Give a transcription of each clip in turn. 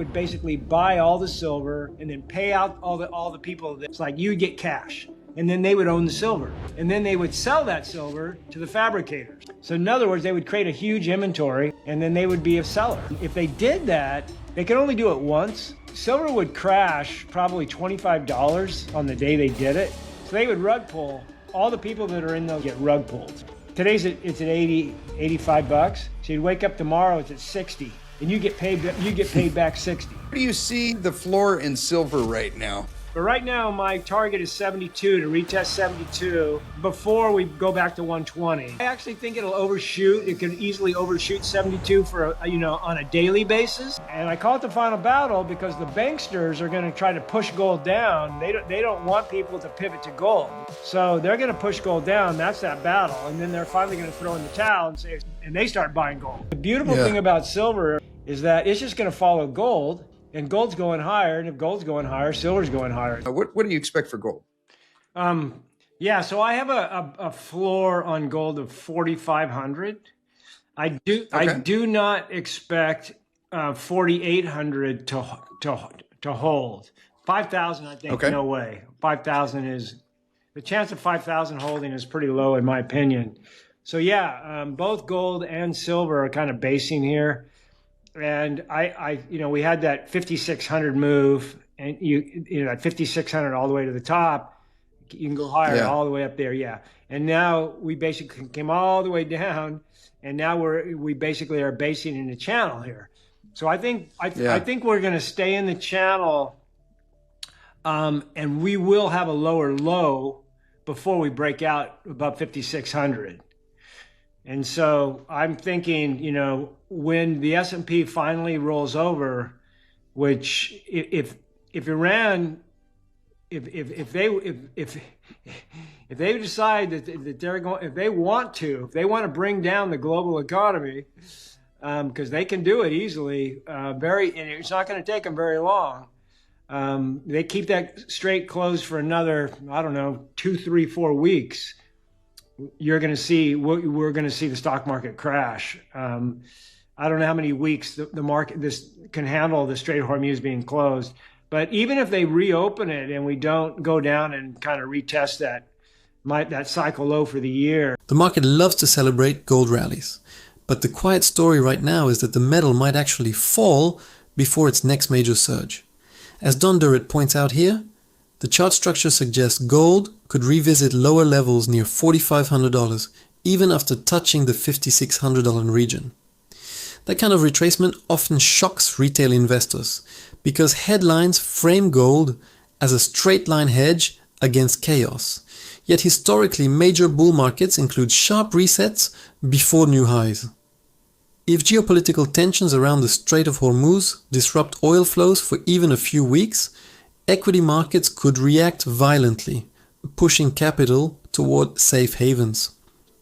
would basically buy all the silver and then pay out all the people. It's like you would get cash, and then they would own the silver, and then they would sell that silver to the fabricators. So in other words, they would create a huge inventory, and then they would be a seller. If they did that, they could only do it once. Silver would crash probably $25 on the day they did it. So they would rug pull. All the people that are in those get rug pulled. Today's it's at 80, 85 bucks. So you'd wake up tomorrow, it's at 60, and you get paid back 60. Where do you see the floor in silver right now? But right now, my target is 72, to retest 72 before we go back to 120. I actually think it'll overshoot. It can easily overshoot 72 for on a daily basis. And I call it the final battle because the banksters are going to try to push gold down. They don't want people to pivot to gold, so they're going to push gold down. That's that battle, and then they're finally going to throw in the towel and they start buying gold. The beautiful thing about silver is that it's just going to follow gold. And gold's going higher, and if gold's going higher, silver's going higher. What do you expect for gold? So I have a floor on gold of 4,500. I do not expect 4,800 to hold. 5,000, I think, no way. 5,000 is the chance of 5,000 holding is pretty low in my opinion. So both gold and silver are kind of basing here. And we had that 5,600 move, and that 5,600 all the way to the top. You can go higher all the way up there, And now we basically came all the way down, and now we basically are basing in the channel here. So I think we're going to stay in the channel, and we will have a lower low before we break out above 5,600. And so I'm thinking, when the S&P finally rolls over, which if Iran, if they decide that they're going, if they want to bring down the global economy, because they can do it easily, and it's not going to take them very long. They keep that strait closed for another, 2, 3, 4 weeks. We're going to see the stock market crash. I don't know how many weeks the market can handle the Strait of Hormuz being closed. But even if they reopen it and we don't go down and kind of retest that cycle low for the year. The market loves to celebrate gold rallies. But the quiet story right now is that the metal might actually fall before its next major surge. As Don Durrett points out here, the chart structure suggests gold could revisit lower levels near $4,500 even after touching the $5,600 region. That kind of retracement often shocks retail investors because headlines frame gold as a straight line hedge against chaos. Yet historically, major bull markets include sharp resets before new highs. If geopolitical tensions around the Strait of Hormuz disrupt oil flows for even a few weeks, equity markets could react violently, pushing capital toward safe havens.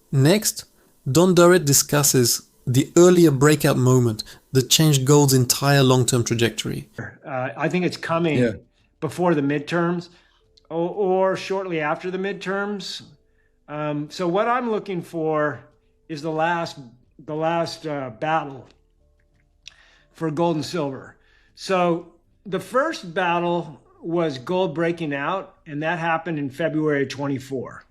Next, Don Durrett discusses the earlier breakout moment that changed gold's entire long-term trajectory. I think it's coming before the midterms or shortly after the midterms. So what I'm looking for is the last battle for gold and silver. So the first battle was gold breaking out, and that happened in February 24.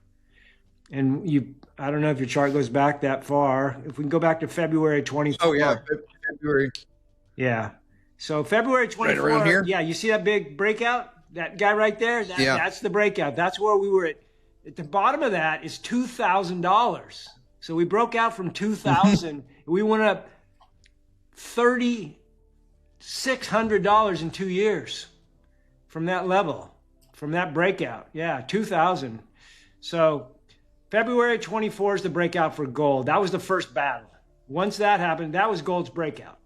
And I don't know if your chart goes back that far. If we can go back to February 24. Oh yeah, February. Yeah. So February 24. Right around here? Yeah, you see that big breakout? That guy right there? That's the breakout. That's where we were at the bottom of that is $2,000. So we broke out from 2,000. We went up $3,600 in 2 years from that level, from that breakout. Yeah, 2,000. So February 24 is the breakout for gold. That was the first battle. Once that happened, that was gold's breakout.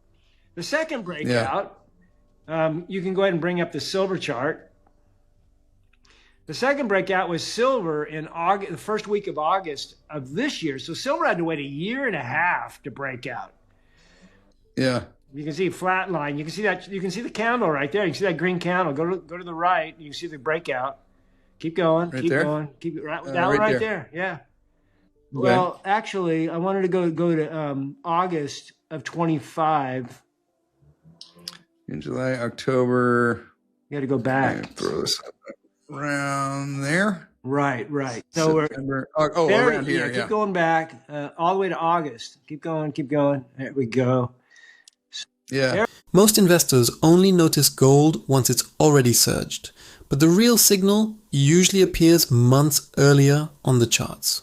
The second breakout, you can go ahead and bring up the silver chart. The second breakout was silver in August, the first week of August of this year. So silver had to wait 1.5 years to break out. Yeah. You can see flat line. You can see that. You can see the candle right there. You can see that green candle. Go to the right. You can see the breakout. Keep going. Right keep there? going. Keep right, that one right there. Yeah. Okay. Well, actually, I wanted to go to August of 25. In July, October. You got to go back. Throw this around there. Right. So September. we're there, around here. Keep going back all the way to August. Keep going. There we go. Yeah. Most investors only notice gold once it's already surged, but the real signal usually appears months earlier on the charts.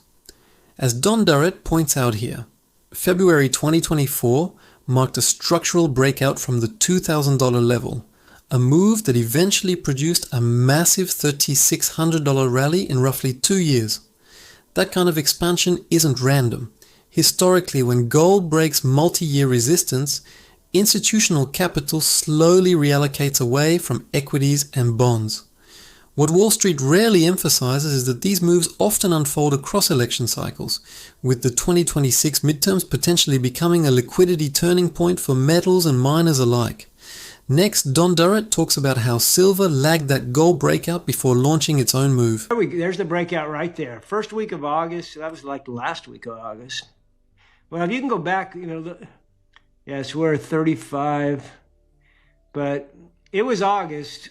As Don Durrett points out here, February 2024 marked a structural breakout from the $2,000 level, a move that eventually produced a massive $3,600 rally in roughly 2 years. That kind of expansion isn't random. Historically, when gold breaks multi-year resistance, institutional capital slowly reallocates away from equities and bonds. What Wall Street rarely emphasizes is that these moves often unfold across election cycles, with the 2026 midterms potentially becoming a liquidity turning point for metals and miners alike. Next, Don Durrett talks about how silver lagged that gold breakout before launching its own move. There's the breakout right there. First week of August, that was like the last week of August. Well, if you can go back, yes, we're at 35, but it was August.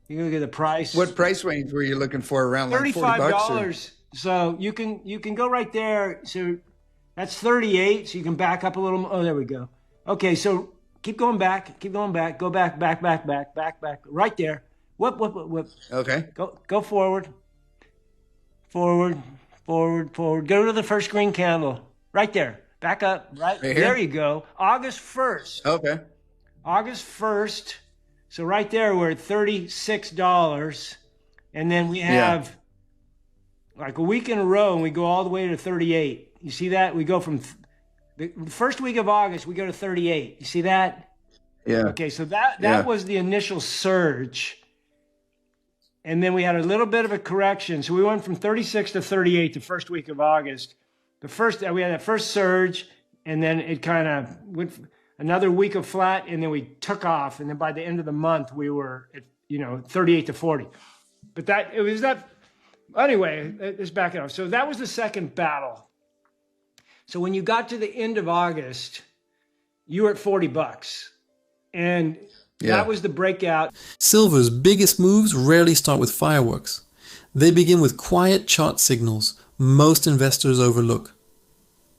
You can look at the price. What price range were you looking for? Around like $45. So you can go right there. So that's 38. So you can back up a little more. Oh, there we go. Okay, so keep going back. Go back. Right there. Whoop. Okay. Go forward. Go to the first green candle. Right there. Back up. Right there you go. August 1st. Okay. August 1st. So right there, we're at $36. And then we have like a week in a row, and we go all the way to 38. You see that? We go from the first week of August, we go to 38. You see that? Yeah. Okay, so that was the initial surge. And then we had a little bit of a correction. So we went from 36 to 38 the first week of August. We had that first surge, and then it kind of went another week of flat, and then we took off. And then by the end of the month, we were at 38 to 40. But anyway, let's back it off. So that was the second battle. So when you got to the end of August, you were at $40. And that was the breakout. Silver's biggest moves rarely start with fireworks. They begin with quiet chart signals most investors overlook.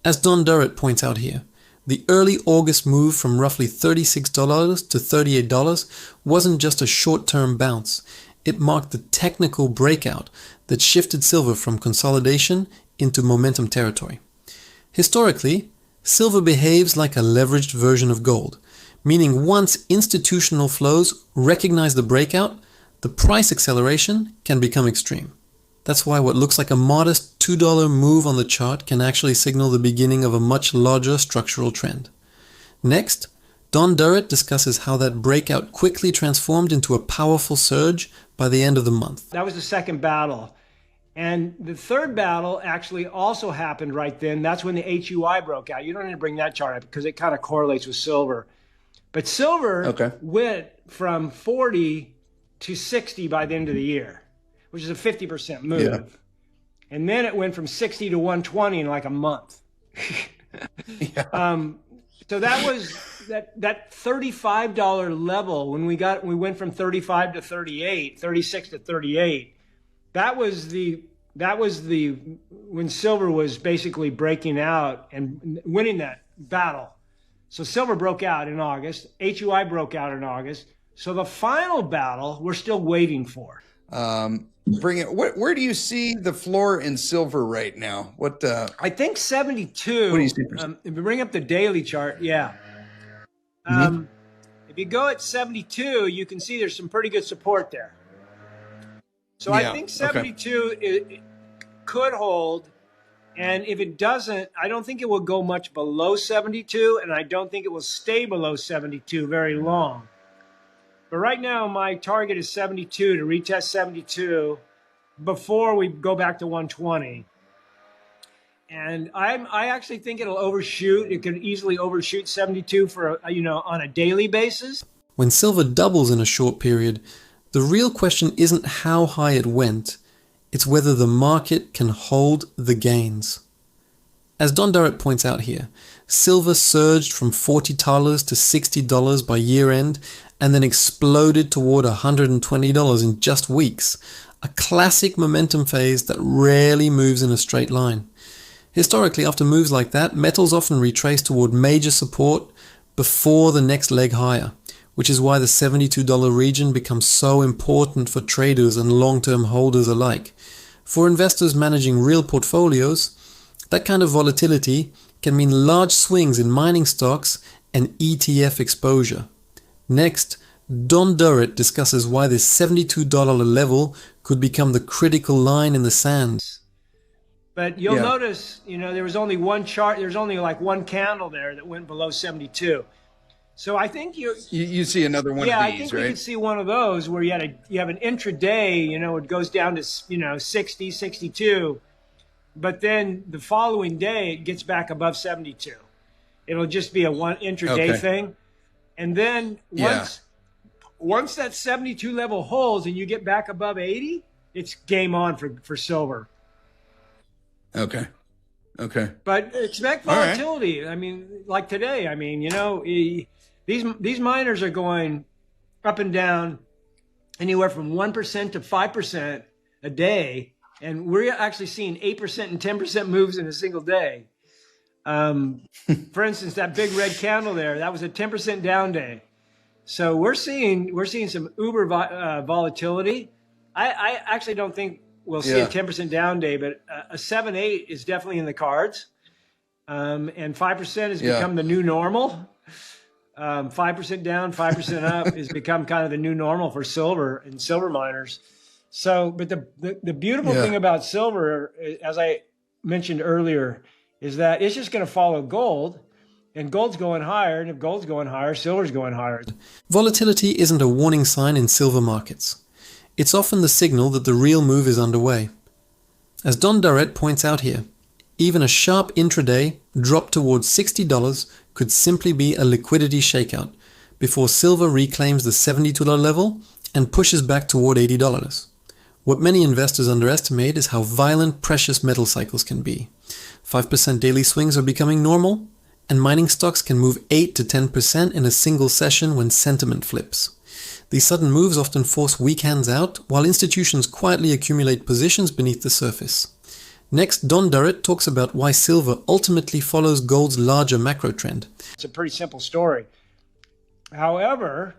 As Don Durrett points out here, the early August move from roughly $36 to $38 wasn't just a short-term bounce. It marked the technical breakout that shifted silver from consolidation into momentum territory. Historically, silver behaves like a leveraged version of gold, meaning once institutional flows recognize the breakout, the price acceleration can become extreme. That's why what looks like a modest $2 move on the chart can actually signal the beginning of a much larger structural trend. Next, Don Durrett discusses how that breakout quickly transformed into a powerful surge by the end of the month. That was the second battle. And the third battle actually also happened right then. That's when the HUI broke out. You don't need to bring that chart up because it kind of correlates with silver. But silver went from 40 to 60 by the end of the year, which is a 50% move. Yeah. And then it went from 60 to 120 in like a month. So that was that $35 level when we went from 35 to 38, 36 to 38. That was the when silver was basically breaking out and winning that battle. So silver broke out in August. HUI broke out in August. So the final battle we're still waiting for. Bring it. Where do you see the floor in silver right now? What? I think 72. What do you see? If you bring up the daily chart, if you go at 72, you can see there's some pretty good support there. So I think 72 it could hold. And if it doesn't, I don't think it will go much below 72, and I don't think it will stay below 72 very long. But right now, my target is 72 to retest 72 before we go back to 120. And I actually think it'll overshoot. It could easily overshoot 72 for on a daily basis. When silver doubles in a short period, the real question isn't how high it went. It's whether the market can hold the gains. As Don Durrett points out here, silver surged from $40 to $60 by year end and then exploded toward $120 in just weeks, a classic momentum phase that rarely moves in a straight line. Historically, after moves like that, metals often retrace toward major support before the next leg higher, which is why the $72 region becomes so important for traders and long-term holders alike. For investors managing real portfolios, that kind of volatility can mean large swings in mining stocks and ETF exposure. Next, Don Durrett discusses why this $72 level could become the critical line in the sand. But you'll notice, there was only one chart, there's only like one candle there that went below 72. So I think you see another one of these, I think right? we could see one of those where you have an intraday, it goes down to 60, 62, but then the following day it gets back above 72. It'll just be a one intraday thing, and then once that 72 level holds and you get back above 80, it's game on for silver. Okay. But expect volatility. Right. I mean, like today. I mean, these miners are going up and down anywhere from 1% to 5% a day, and we're actually seeing 8% and 10% moves in a single day. For instance, that big red candle there, that was a 10% down day. So we're seeing some uber volatility. I actually don't think we'll see a 10% down day, but a 7-8 is definitely in the cards. And 5% has become the new normal. 5% down, 5% up has become kind of the new normal for silver and silver miners. So, but the beautiful thing about silver, as I mentioned earlier, is that it's just going to follow gold, and gold's going higher. And if gold's going higher, silver's going higher. Volatility isn't a warning sign in silver markets. It's often the signal that the real move is underway. As Don Durrett points out here, even a sharp intraday drop towards $60 could simply be a liquidity shakeout before silver reclaims the $72 level and pushes back toward $80. What many investors underestimate is how violent precious metal cycles can be. 5% daily swings are becoming normal, and mining stocks can move 8 to 10% in a single session when sentiment flips. These sudden moves often force weak hands out, while institutions quietly accumulate positions beneath the surface. Next, Don Durrett talks about why silver ultimately follows gold's larger macro trend. It's a pretty simple story. However,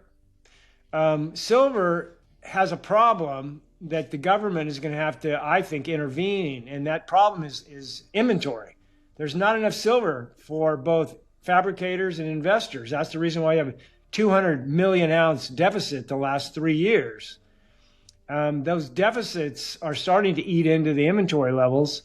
silver has a problem that the government is going to have to, I think, intervene, and that problem is inventory. There's not enough silver for both fabricators and investors. That's the reason why you have a 200 million ounce deficit the last 3 years. Those deficits are starting to eat into the inventory levels,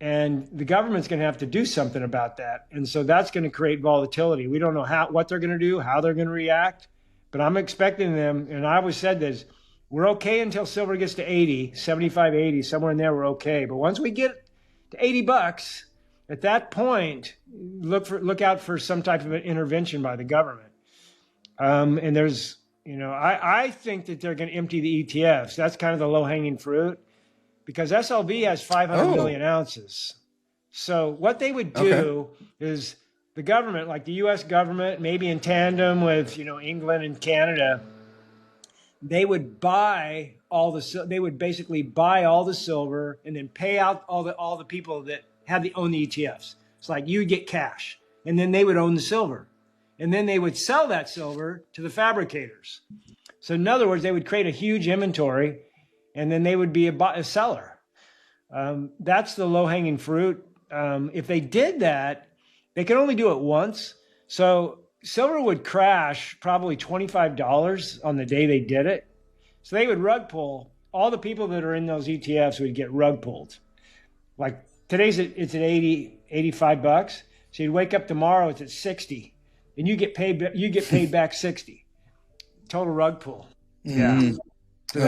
and the government's going to have to do something about that. And so that's going to create volatility. We don't know what they're going to do, how they're going to react, but I'm expecting them, and I always said this, we're okay until silver gets to 80, 75, 80, somewhere in there we're okay. But once we get to $80, at that point, look out for some type of an intervention by the government. And there's, I think that they're going to empty the ETFs. That's kind of the low-hanging fruit, because SLV has 500 million ounces. So what they would do is the government, like the U.S. government, maybe in tandem with England and Canada, they would buy they would basically buy all the silver and then pay out all the people that own the ETFs. It's like you get cash, and then they would own the silver, and then they would sell that silver to the fabricators. So in other words, they would create a huge inventory, and then they would be a seller. That's the low-hanging fruit. If they did that, they could only do it once. So silver would crash probably $25 on the day they did it. So they would rug pull. All the people that are in those ETFs would get rug pulled. Like today's it's at 80, $85. So you'd wake up tomorrow, it's at 60. And you get paid back 60. Total rug pull. Yeah. So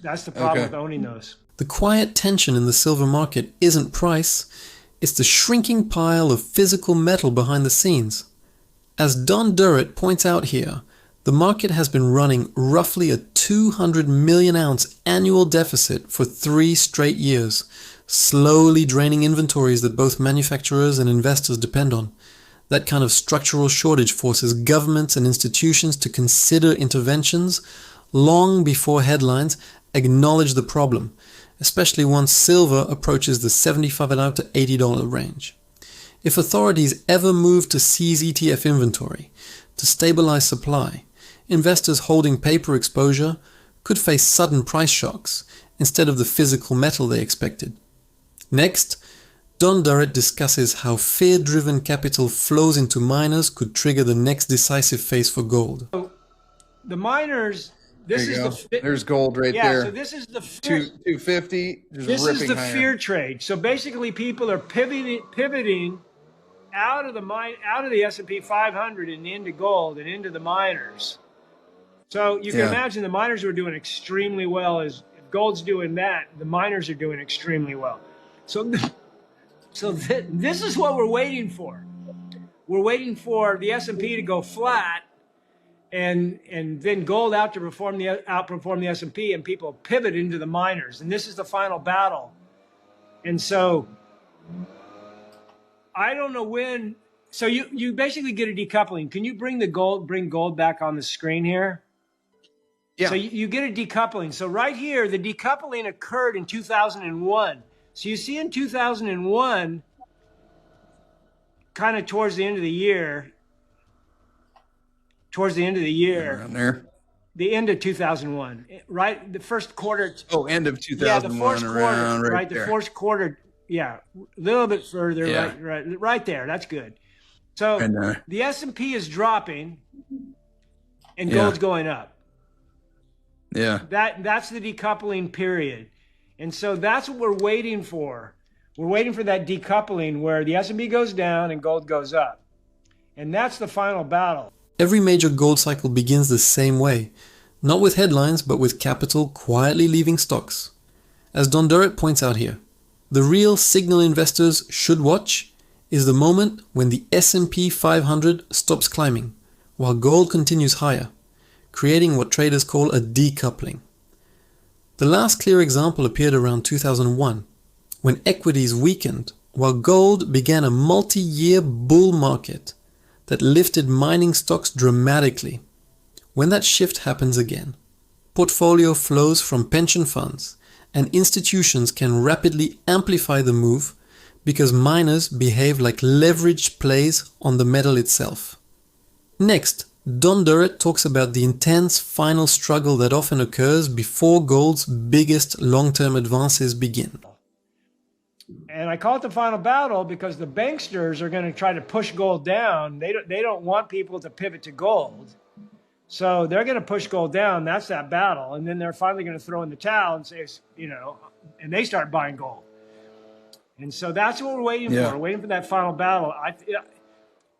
that's the problem with owning those. The quiet tension in the silver market isn't price, it's the shrinking pile of physical metal behind the scenes. As Don Durrett points out here, the market has been running roughly a 200 million ounce annual deficit for 3 straight years, slowly draining inventories that both manufacturers and investors depend on. That kind of structural shortage forces governments and institutions to consider interventions long before headlines acknowledge the problem, especially once silver approaches the $75 to $80 range. If authorities ever move to seize ETF inventory, to stabilize supply, investors holding paper exposure could face sudden price shocks instead of the physical metal they expected. Next, Don Durrett discusses how fear-driven capital flows into miners could trigger the next decisive phase for gold. So the miners, this is There's gold right there. So this is the fear, 250. this is the fear trade. So basically, people are pivoting out of the S&P 500 and into gold and into the miners. So you can imagine the miners were doing extremely well. As if gold's doing that, the miners are doing extremely well. So this is what we're waiting for. We're waiting for the S&P to go flat, and then gold outperform the S&P, and people pivot into the miners. And this is the final battle. And so I don't know when. So you basically get a decoupling. Can you bring gold back on the screen here? Yeah. So you get a decoupling. So right here, the decoupling occurred in 2001. So you see in 2001, kind of towards the end of the year, Around there. the end of 2001, right? The first quarter. Oh, end of 2001. Yeah, the first around quarter, right the there. fourth quarter. Yeah, a little bit further, Yeah. right there. That's good. So And, the S&P is dropping, and gold's going up. Yeah. That's the decoupling period. And so that's what we're waiting for. We're waiting for that decoupling where the S&P goes down and gold goes up. And that's the final battle. Every major gold cycle begins the same way, not with headlines, but with capital quietly leaving stocks. As Don Durrett points out here, the real signal investors should watch is the moment when the S&P 500 stops climbing, while gold continues higher, creating what traders call a decoupling. The last clear example appeared around 2001, when equities weakened while gold began a multi-year bull market that lifted mining stocks dramatically. When that shift happens again, portfolio flows from pension funds and institutions can rapidly amplify the move because miners behave like leveraged plays on the metal itself. Next, Don Durrett talks about the intense final struggle that often occurs before gold's biggest long-term advances begin. And I call it the final battle because the banksters are going to try to push gold down. They don't want people to pivot to gold. So they're going to push gold down. That's that battle. And then they're finally going to throw in the towel and say, and they start buying gold. And so that's what we're waiting for. We're waiting for that final battle.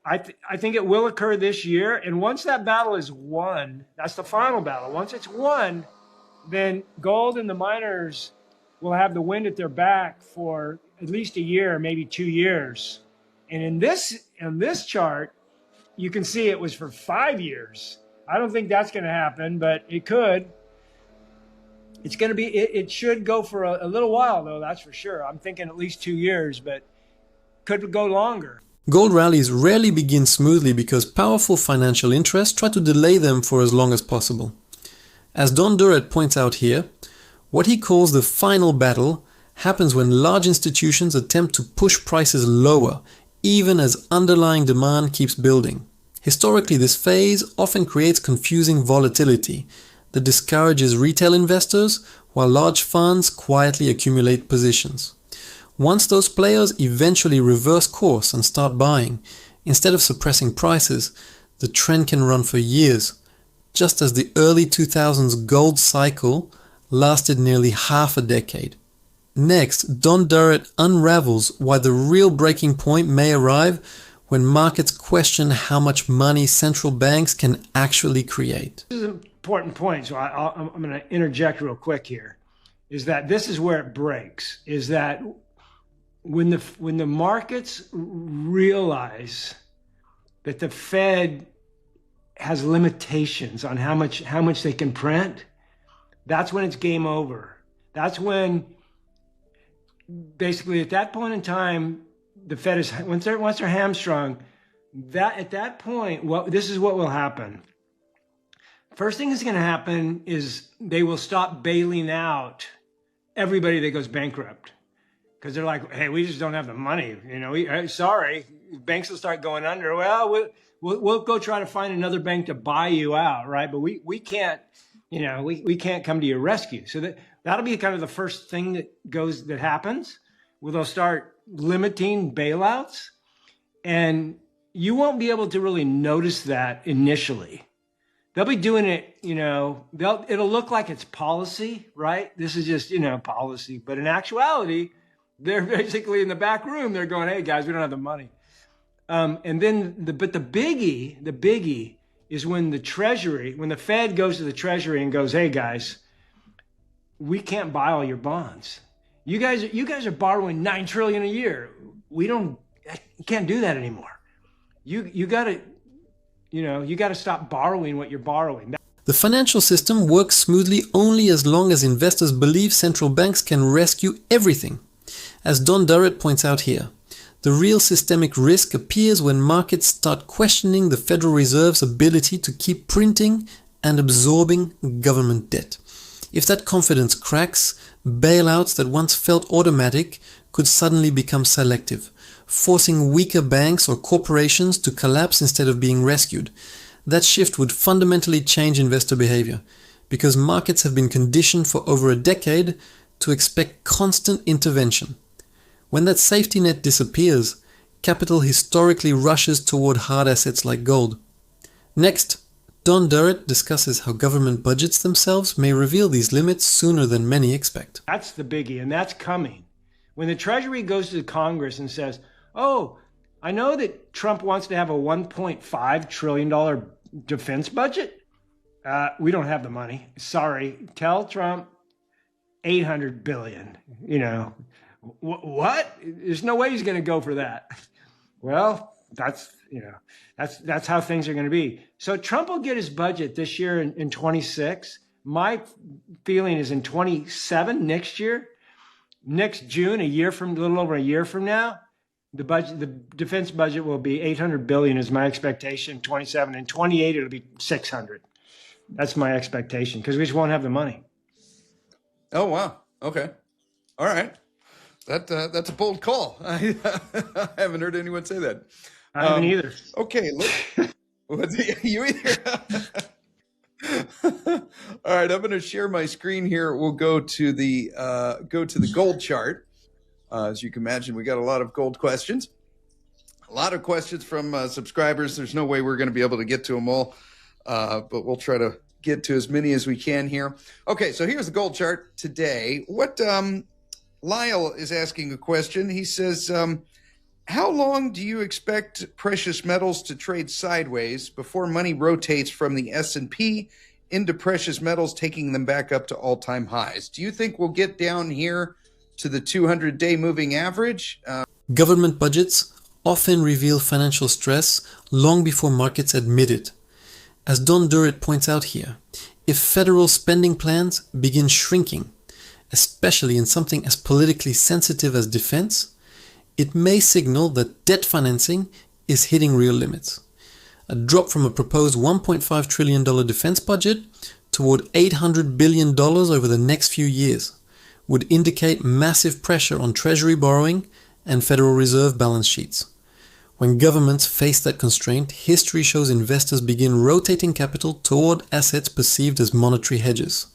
I think it will occur this year. And once that battle is won, that's the final battle. Once it's won, then gold and the miners will have the wind at their back for at least a year, maybe 2 years. And in this chart, you can see it was for 5 years. I don't think that's going to happen, but it could. It's going to be. It should go for a little while, though. That's for sure. I'm thinking at least 2 years, but could go longer. Gold rallies rarely begin smoothly because powerful financial interests try to delay them for as long as possible. As Don Durrett points out here, what he calls the final battle happens when large institutions attempt to push prices lower, even as underlying demand keeps building. Historically, this phase often creates confusing volatility that discourages retail investors while large funds quietly accumulate positions. Once those players eventually reverse course and start buying, instead of suppressing prices, the trend can run for years, just as the early 2000s gold cycle lasted nearly half a decade. Next, Don Durrett unravels why the real breaking point may arrive when markets question how much money central banks can actually create. This is an important point, so I'm going to interject real quick here, is that this is where it breaks, is that when the markets realize that the Fed has limitations on how much they can print, that's when it's game over. That's when basically at that point in time, the Fed is once they're hamstrung. That at that point, this is what will happen. First thing that's going to happen is they will stop bailing out everybody that goes bankrupt, because they're like, hey, we just don't have the money. Sorry, banks will start going under. Well, we'll go try to find another bank to buy you out, right? But we can't, we can't come to your rescue. So that'll be kind of the first thing that happens. Well, they'll start limiting bailouts, and you won't be able to really notice that initially. They'll be doing it, it'll look like it's policy, right? This is just, policy. But in actuality, they're basically in the back room. They're going, hey, guys, we don't have the money. And then, the biggie is when the Fed goes to the Treasury and goes, hey, guys, we can't buy all your bonds. You guys are borrowing $9 trillion a year. You can't do that anymore. You got to stop borrowing what you're borrowing. The financial system works smoothly only as long as investors believe central banks can rescue everything. As Don Durrett points out here, the real systemic risk appears when markets start questioning the Federal Reserve's ability to keep printing and absorbing government debt. If that confidence cracks, bailouts that once felt automatic could suddenly become selective, forcing weaker banks or corporations to collapse instead of being rescued. That shift would fundamentally change investor behavior, because markets have been conditioned for over a decade to expect constant intervention. When that safety net disappears, capital historically rushes toward hard assets like gold. Next, Don Durrett discusses how government budgets themselves may reveal these limits sooner than many expect. That's the biggie, and that's coming. When the Treasury goes to Congress and says, oh, I know that Trump wants to have a $1.5 trillion defense budget. We don't have the money. Sorry. Tell Trump $800 billion. What? There's no way he's going to go for that. Well, that's how things are going to be. So Trump will get his budget this year in 26. My feeling is in 27, next year. Next June, a little over a year from now, the defense budget will be $800 billion is my expectation. 27 and 28, it'll be 600. That's my expectation, because we just won't have the money. Oh wow. Okay. All right. That's a bold call. I haven't heard anyone say that. I haven't either. Okay. You either. All right, I'm going to share my screen here. We'll go to the gold chart. As you can imagine, we got a lot of gold questions. A lot of questions from subscribers. There's no way we're going to be able to get to them all, but we'll try to get to as many as we can here. Okay, so here's the gold chart today. What Lyle is asking a question. He says, how long do you expect precious metals to trade sideways before money rotates from the S&P into precious metals, taking them back up to all-time highs? Do you think we'll get down here to the 200-day moving average? Government budgets often reveal financial stress long before markets admit it. As Don Durrett points out here, if federal spending plans begin shrinking, especially in something as politically sensitive as defense, it may signal that debt financing is hitting real limits. A drop from a proposed $1.5 trillion defense budget toward $800 billion over the next few years would indicate massive pressure on Treasury borrowing and Federal Reserve balance sheets. When governments face that constraint, history shows investors begin rotating capital toward assets perceived as monetary hedges.